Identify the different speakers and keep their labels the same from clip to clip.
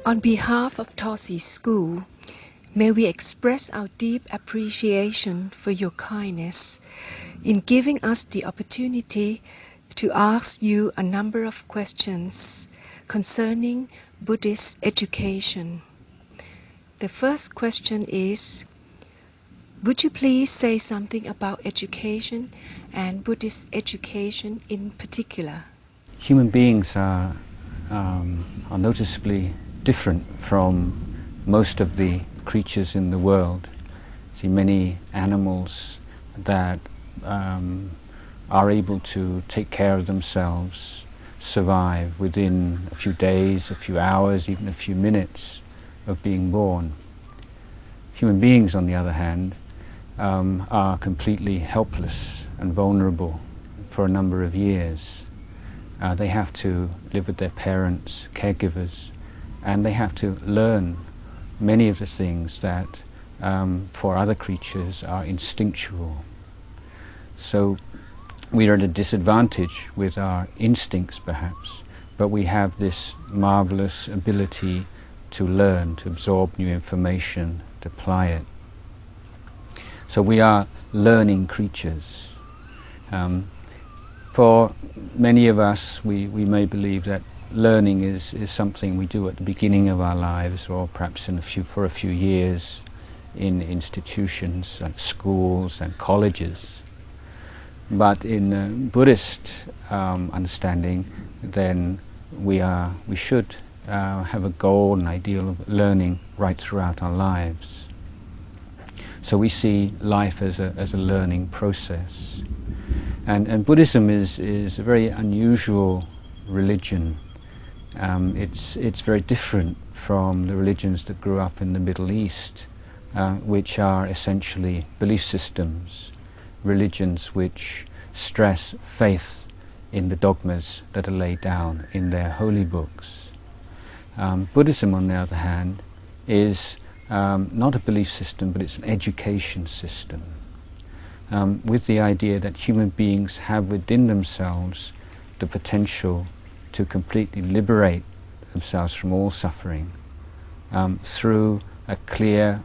Speaker 1: On behalf of Tosi School, may we express our deep appreciation for your kindness in giving us the opportunity to ask you a number of questions concerning Buddhist education. The first question is, would you please say something about education and Buddhist education in particular?
Speaker 2: Human beings are noticeably different from most of the creatures in the world. See many animals that are able to take care of themselves, survive within a few days, a few hours, even a few minutes of being born. Human beings, on the other hand, are completely helpless and vulnerable for a number of years. They have to live with their parents, caregivers, and they have to learn many of the things that for other creatures are instinctual. So we are at a disadvantage with our instincts perhaps, but we have this marvelous ability to learn, to absorb new information, to apply it. So we are learning creatures. For many of us, we may believe that learning is something we do at the beginning of our lives, or perhaps for a few years in institutions like schools and colleges. But in Buddhist understanding, then we should have a goal, an ideal of learning right throughout our lives. So we see life as a learning process. And Buddhism is a very unusual religion. It's very different from the religions that grew up in the Middle East, which are essentially belief systems, religions which stress faith in the dogmas that are laid down in their holy books. Buddhism, on the other hand, is not a belief system, but it's an education system, with the idea that human beings have within themselves the potential to completely liberate themselves from all suffering through a clear,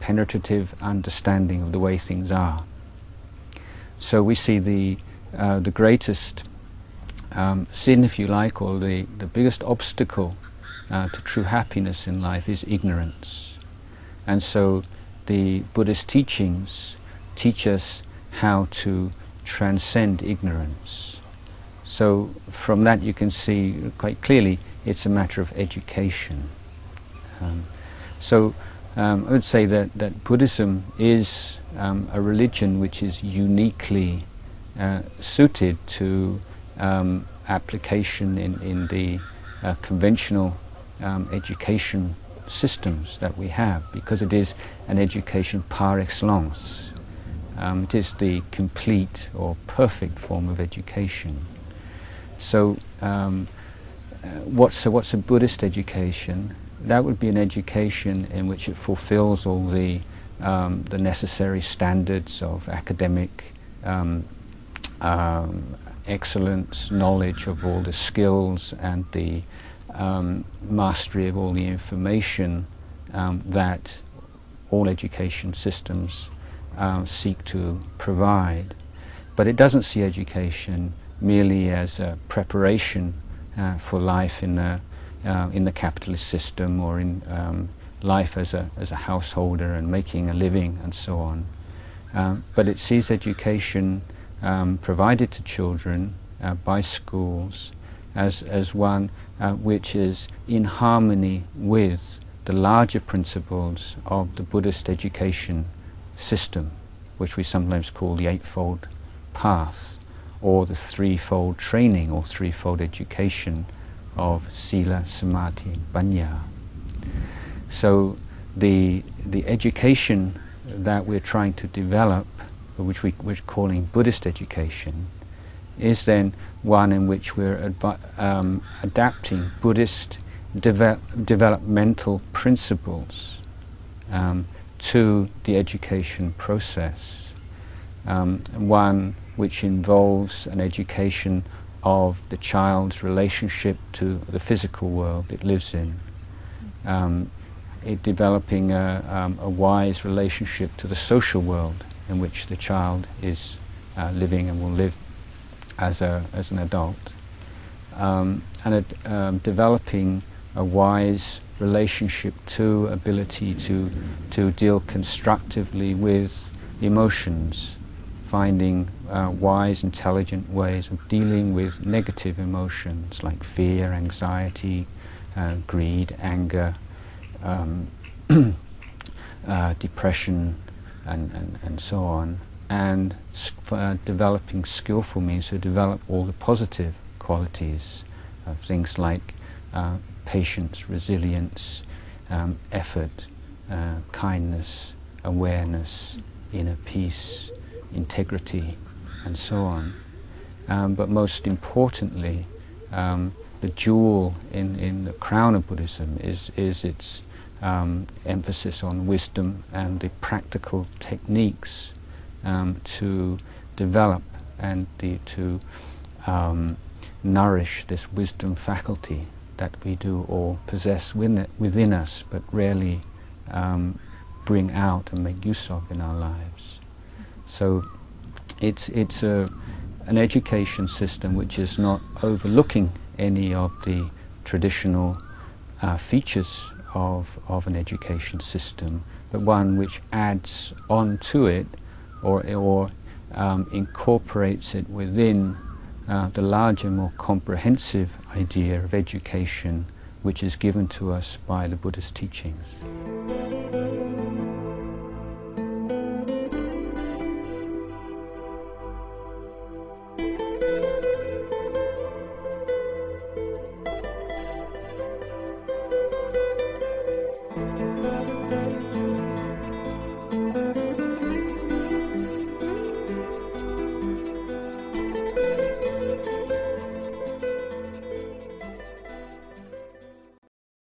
Speaker 2: penetrative understanding of the way things are. So we see the greatest sin, if you like, or the biggest obstacle to true happiness in life is ignorance. And so the Buddhist teachings teach us how to transcend ignorance. So from that you can see quite clearly it's a matter of education. I would say that Buddhism is a religion which is uniquely suited to application in the conventional education systems that we have, because it is an education par excellence. It is the complete or perfect form of education. So what's a Buddhist education? That would be an education in which it fulfills all the necessary standards of academic excellence, knowledge of all the skills and the mastery of all the information that all education systems seek to provide. But it doesn't see education merely as a preparation for life in the capitalist system, or in life as a householder and making a living and so on. But it sees education provided to children by schools as one which is in harmony with the larger principles of the Buddhist education system, which we sometimes call the Eightfold Path, or the threefold training or threefold education of Sila, Samadhi, and Panya. So the education that we're trying to develop, which we're calling Buddhist education, is then one in which we're adapting Buddhist developmental principles to the education process. One which involves an education of the child's relationship to the physical world it lives in, developing a wise relationship to the social world in which the child is living and will live as an adult, and developing a wise relationship to ability to deal constructively with emotions, finding wise, intelligent ways of dealing with negative emotions like fear, anxiety, greed, anger, depression, and so on, and developing skillful means to develop all the positive qualities of things like patience, resilience, effort, kindness, awareness, inner peace, integrity, and so on. But most importantly, the jewel in the crown of Buddhism is its emphasis on wisdom and the practical techniques to develop and to nourish this wisdom faculty that we do all possess within us, but rarely bring out and make use of in our lives. So it's an education system which is not overlooking any of the traditional features of an education system, but one which adds on to it or incorporates it within the larger, more comprehensive idea of education which is given to us by the Buddhist teachings.